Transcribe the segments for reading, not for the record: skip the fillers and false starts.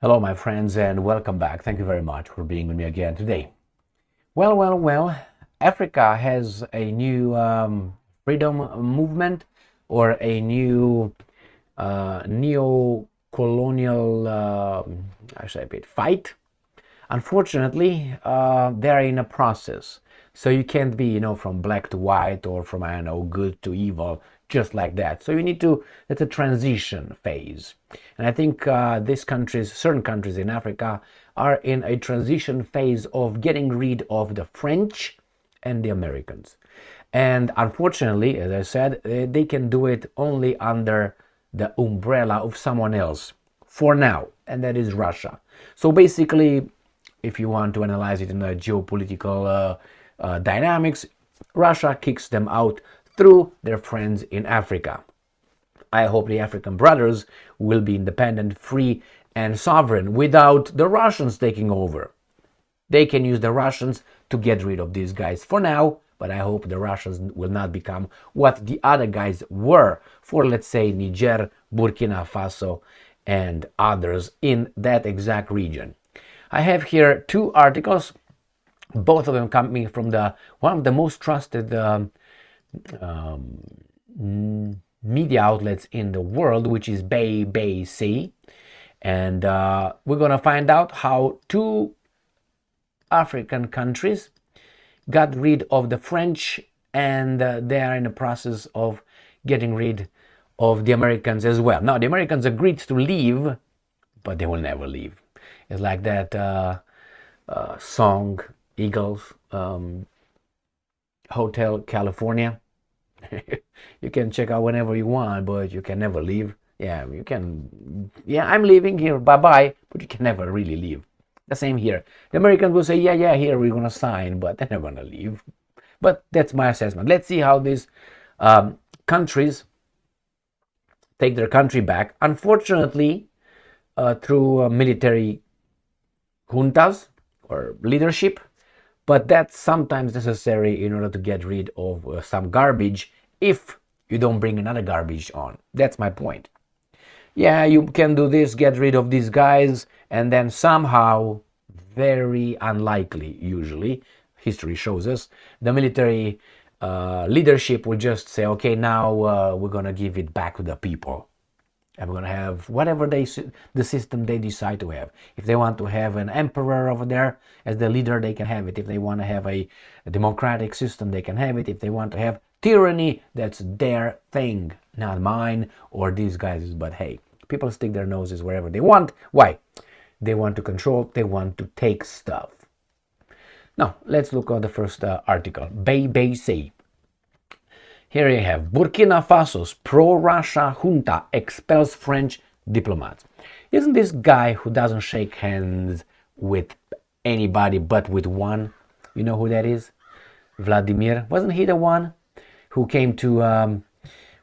Hello, my friends, and welcome back. Thank you very much for being with me again today. Well, Africa has a new freedom movement or a new neo-colonial, I say a bit, fight. Unfortunately, they're in a process. So you can't be, from black to white or from, I don't know, good to evil, just like that. So you need to, it's a transition phase. And I think these countries, certain countries in Africa, are in a transition phase of getting rid of the French and the Americans. And unfortunately, as I said, they can do it only under the umbrella of someone else for now, and that is Russia. So basically, if you want to analyze it in a geopolitical dynamics, Russia kicks them out through their friends in Africa. I hope the African brothers will be independent, free, and sovereign without the Russians taking over. They can use the Russians to get rid of these guys for now, but I hope the Russians will not become what the other guys were for, let's say, Niger, Burkina Faso, and others in that exact region. I have here two articles, both of them coming from one of the most trusted media outlets in the world, which is BBC. And we're going to find out how two African countries got rid of the French, and they are in the process of getting rid of the Americans as well. Now, the Americans agreed to leave, but they will never leave. It's like that song, Eagles, Hotel California. You can check out whenever you want, but you can never leave. Yeah, you can. Yeah, I'm leaving here. Bye bye. But you can never really leave. The same here. The Americans will say, yeah, here we're gonna sign, but they're not gonna leave. But that's my assessment. Let's see how these countries take their country back. Unfortunately, through military juntas or leadership, but that's sometimes necessary in order to get rid of some garbage if you don't bring another garbage on. That's my point. Yeah, you can do this, get rid of these guys, and then somehow, very unlikely usually, history shows us, the military leadership will just say, okay, now we're going to give it back to the people. And we're going to have whatever the system they decide to have. If they want to have an emperor over there as the leader, they can have it. If they want to have a democratic system, they can have it. If they want to have tyranny, that's their thing, not mine or these guys. But hey, people stick their noses wherever they want. Why? They want to control. They want to take stuff. Now, let's look at the first article. BBC. Here you have Burkina Faso's pro-Russia junta expels French diplomats. Isn't this guy who doesn't shake hands with anybody but with one? You know who that is? Vladimir. Wasn't he the one who came to,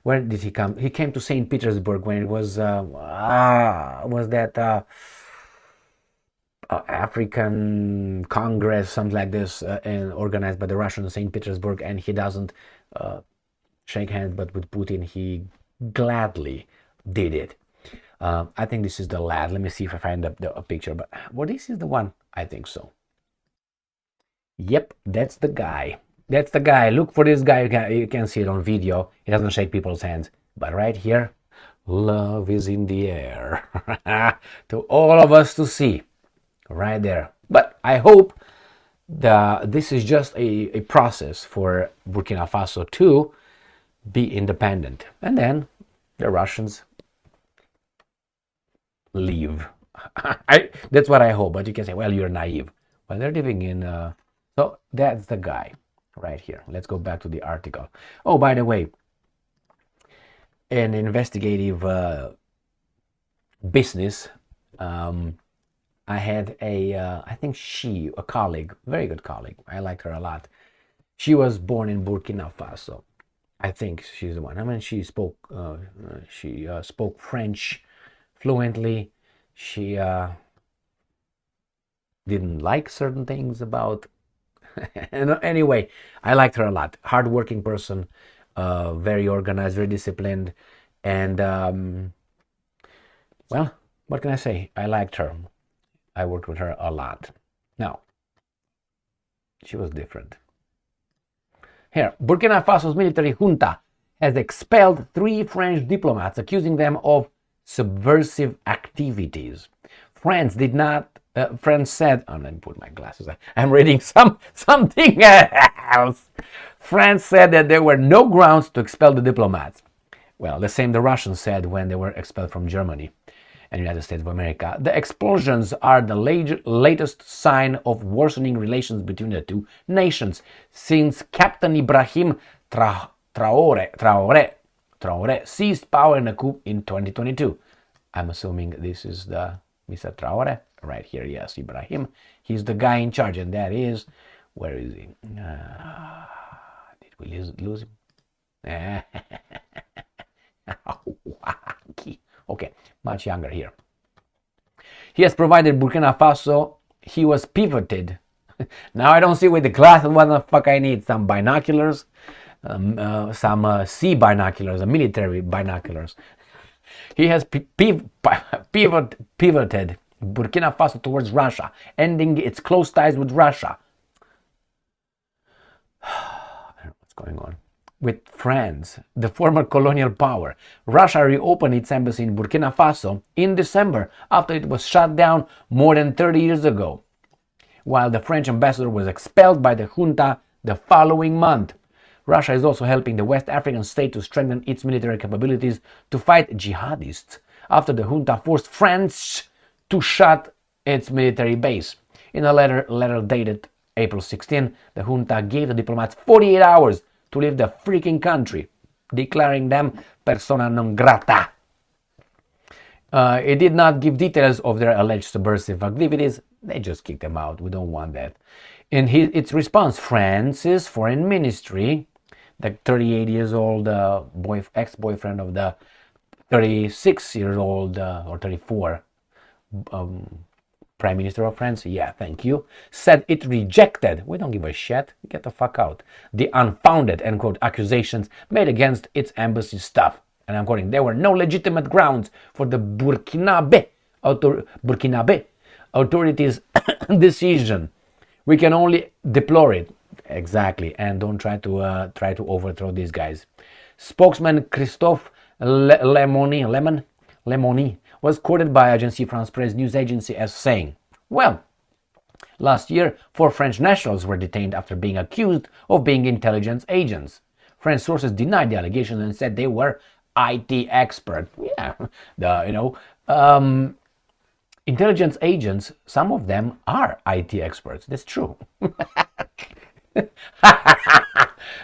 where did he come? He came to St. Petersburg when it was that African Congress, something like this, and organized by the Russians in St. Petersburg, and he doesn't shake hands, but with Putin, he gladly did it. I think this is the lad. Let me see if I find a picture. But well, this is the one. I think so. Yep, that's the guy. That's the guy. Look for this guy. You can see it on video. He doesn't shake people's hands. But right here, love is in the air. To all of us to see. Right there. But I hope this is just a process for Burkina Faso to be independent, and then the Russians leave. That's what I hope. But you can say, well, you're naive. Well, they're living in so that's the guy right here. Let's go back to the article. Oh, by the way, an investigative business, I had I think a colleague, very good colleague, I liked her a lot. She was born in Burkina Faso. I think she's the one. I mean, she spoke French fluently. She didn't like certain things about. And anyway, I liked her a lot. Hardworking person, very organized, very disciplined, and well, What can I say? I liked her. I worked with her a lot. Now, she was different. Here, Burkina Faso's military junta has expelled 3 French diplomats, accusing them of subversive activities. France did not. France said, oh, let me put my glasses on. I'm reading something else. France said that there were no grounds to expel the diplomats. Well, the same the Russians said when they were expelled from Germany and United States of America. The expulsions are the latest sign of worsening relations between the two nations since Captain Ibrahim Traoré seized power in a coup in 2022. I'm assuming this is the Mr. Traoré right here. Yes, Ibrahim. He's the guy in charge, and that is, where is he? Did we lose him? Okay, much younger here. He has provided Burkina Faso. He was pivoted. Now I don't see with the glasses what the fuck I need. Some binoculars, some sea binoculars, military binoculars. He has pivoted Burkina Faso towards Russia, ending its close ties with Russia. I don't know what's going on. With France, the former colonial power. Russia reopened its embassy in Burkina Faso in December after it was shut down more than 30 years ago, while the French ambassador was expelled by the junta the following month. Russia is also helping the West African state to strengthen its military capabilities to fight jihadists after the junta forced France to shut its military base. In a letter dated April 16, the junta gave the diplomats 48 hours to leave the freaking country, declaring them persona non grata. It did not give details of their alleged subversive activities. They just kicked them out. We don't want that. In its response, France's foreign ministry, the 38-year-old ex-boyfriend of the 36-year-old or 34 Prime Minister of France, yeah, thank you, said it rejected, we don't give a shit, get the fuck out, the unfounded, end quote, accusations made against its embassy staff. And I'm quoting, there were no legitimate grounds for the Burkinabe authorities' decision. We can only deplore it. Exactly, and don't try to overthrow these guys. Spokesman Christophe Lemoni was quoted by Agence France-Presse news agency as saying, well, last year 4 French nationals were detained after being accused of being intelligence agents. French sources denied the allegations and said they were IT experts. Yeah, intelligence agents, some of them are IT experts. That's true.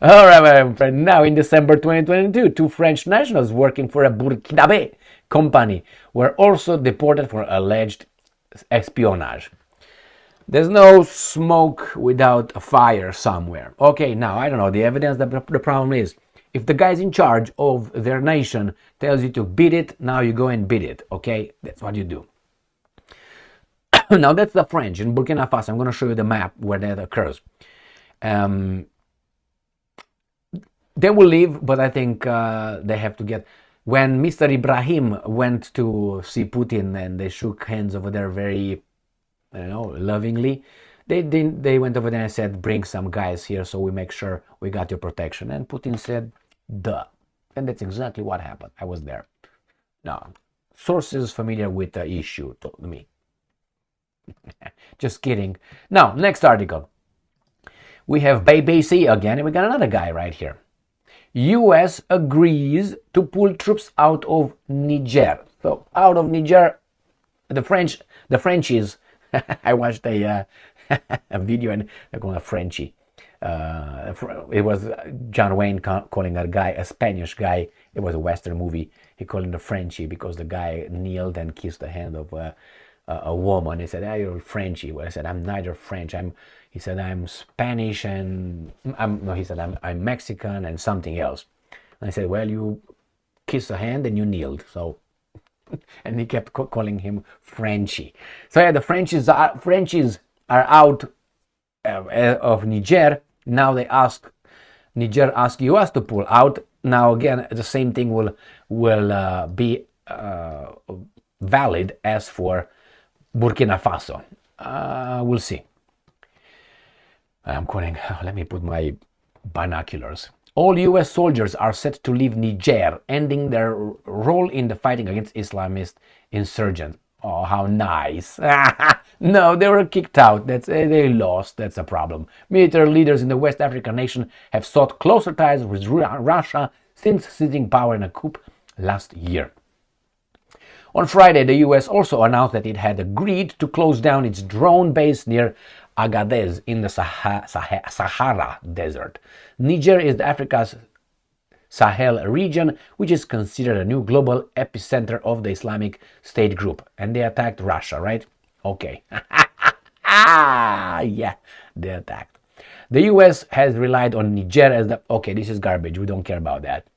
All right, my friend. Now, in December 2022, 2 French nationals working for a Burkinabe company were also deported for alleged espionage. There's no smoke without a fire somewhere. Okay, now, I don't know, the evidence, the problem is, if the guys in charge of their nation tells you to beat it, now you go and beat it, okay? That's what you do. Now, that's the French. In Burkina Faso, I'm going to show you the map where that occurs. They will leave, but I think they have to get... When Mr. Ibrahim went to see Putin and they shook hands over there very, lovingly, they went over there and said, bring some guys here so we make sure we got your protection. And Putin said, duh. And that's exactly what happened. I was there. No, sources familiar with the issue told me. Just kidding. Now, next article. We have BBC again, and we got another guy right here. US agrees to pull troops out of Niger. So, out of Niger, the Frenchies. I watched a video and they're calling a Frenchie. It was John Wayne calling a guy, a Spanish guy. It was a Western movie. He called him the Frenchie because the guy kneeled and kissed the hand of a woman. He said, "Ah, you're Frenchie." Well, I said, "I'm neither French. He said, "I'm Spanish and I'm Mexican and something else." And I said, "Well, you kissed a hand and you kneeled." So, and he kept calling him Frenchie. So yeah, the Frenchies are out of Niger. Now Niger ask US to pull out. Now again, the same thing will be valid as for Burkina Faso. We'll see. I'm quoting, let me put my binoculars. All US soldiers are set to leave Niger, ending their role in the fighting against Islamist insurgents. Oh, how nice. No, they were kicked out. They lost. That's a problem. Military leaders in the West African nation have sought closer ties with Russia since seizing power in a coup last year. On Friday, the US also announced that it had agreed to close down its drone base near Agadez in the Sahara Desert. Niger is Africa's Sahel region, which is considered a new global epicenter of the Islamic State group. And they attacked Russia, right? Okay. Yeah, they attacked. The US has relied on Niger as the... Okay, this is garbage. We don't care about that.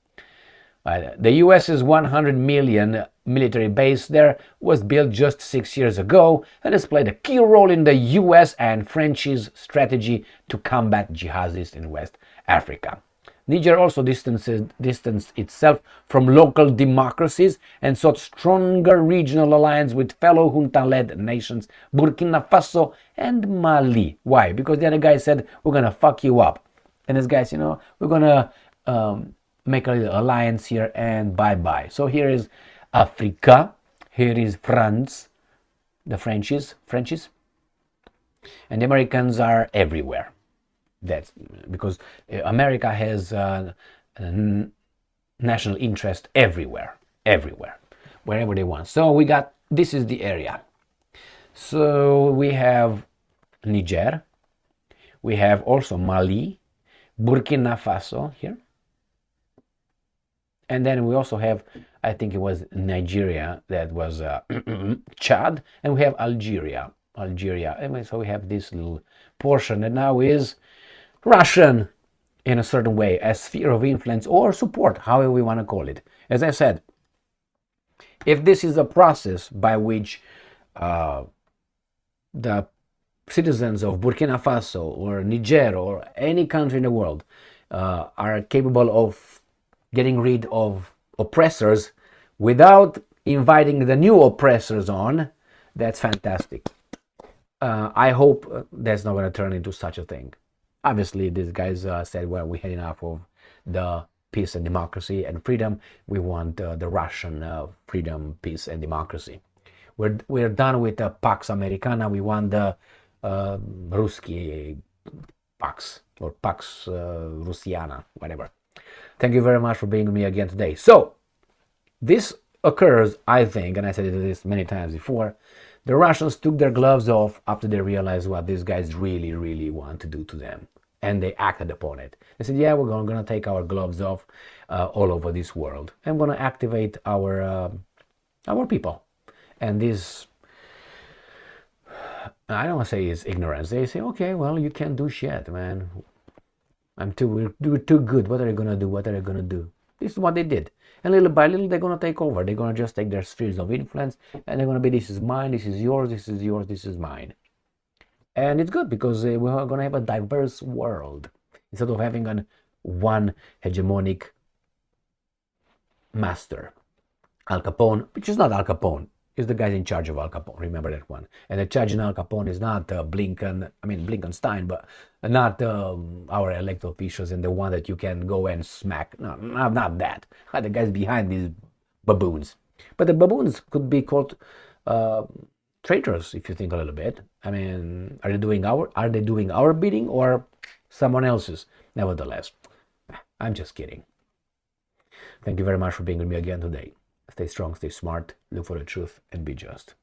The US's 100 million military base there was built just 6 years ago and has played a key role in the US and French's strategy to combat jihadists in West Africa. Niger also distanced itself from local democracies and sought stronger regional alliance with fellow junta-led nations Burkina Faso and Mali. Why? Because the other guy said, we're going to fuck you up. And this guy said, we're going to make a little alliance here and bye-bye. So here is Africa, here is France, the Frenchies, and the Americans are everywhere. That's because America has national interest everywhere, wherever they want. So this is the area. So we have Niger, we have also Mali, Burkina Faso here. And then we also have, I think it was Nigeria, that was Chad, and we have Algeria. And so we have this little portion that now is Russian in a certain way, as sphere of influence or support, however we want to call it. As I said, if this is a process by which the citizens of Burkina Faso or Niger or any country in the world are capable of getting rid of oppressors without inviting the new oppressors on, that's fantastic. I hope that's not going to turn into such a thing. Obviously, these guys said, well, we had enough of the peace and democracy and freedom. We want the Russian freedom, peace, and democracy. We're done with the Pax Americana. We want the Ruski Pax or Pax Rusiana, whatever. Thank you very much for being with me again today. So, this occurs, I think, and I said this many times before, the Russians took their gloves off after they realized what these guys really, really want to do to them. And they acted upon it. They said, yeah, we're going to take our gloves off all over this world. I'm going to activate our people. And this, I don't want to say it's ignorance. They say, okay, well, you can't do shit, man. We're too good. What are they going to do? What are they going to do? This is what they did. And little by little, they're going to take over. They're going to just take their spheres of influence, and they're going to be, this is mine, this is yours, this is yours, this is mine. And it's good because we're going to have a diverse world instead of having one hegemonic master. Al Capone, which is not Al Capone, is the guy in charge of Al Capone. Remember that one. And the judge in Al Capone is not Blinkenstein, but not our elected officials and the one that you can go and smack. No, not that. The guys behind these baboons. But the baboons could be called traitors if you think a little bit. I mean, are they doing our bidding or someone else's? Nevertheless, I'm just kidding. Thank you very much for being with me again today. Stay strong, stay smart, look for the truth, and be just.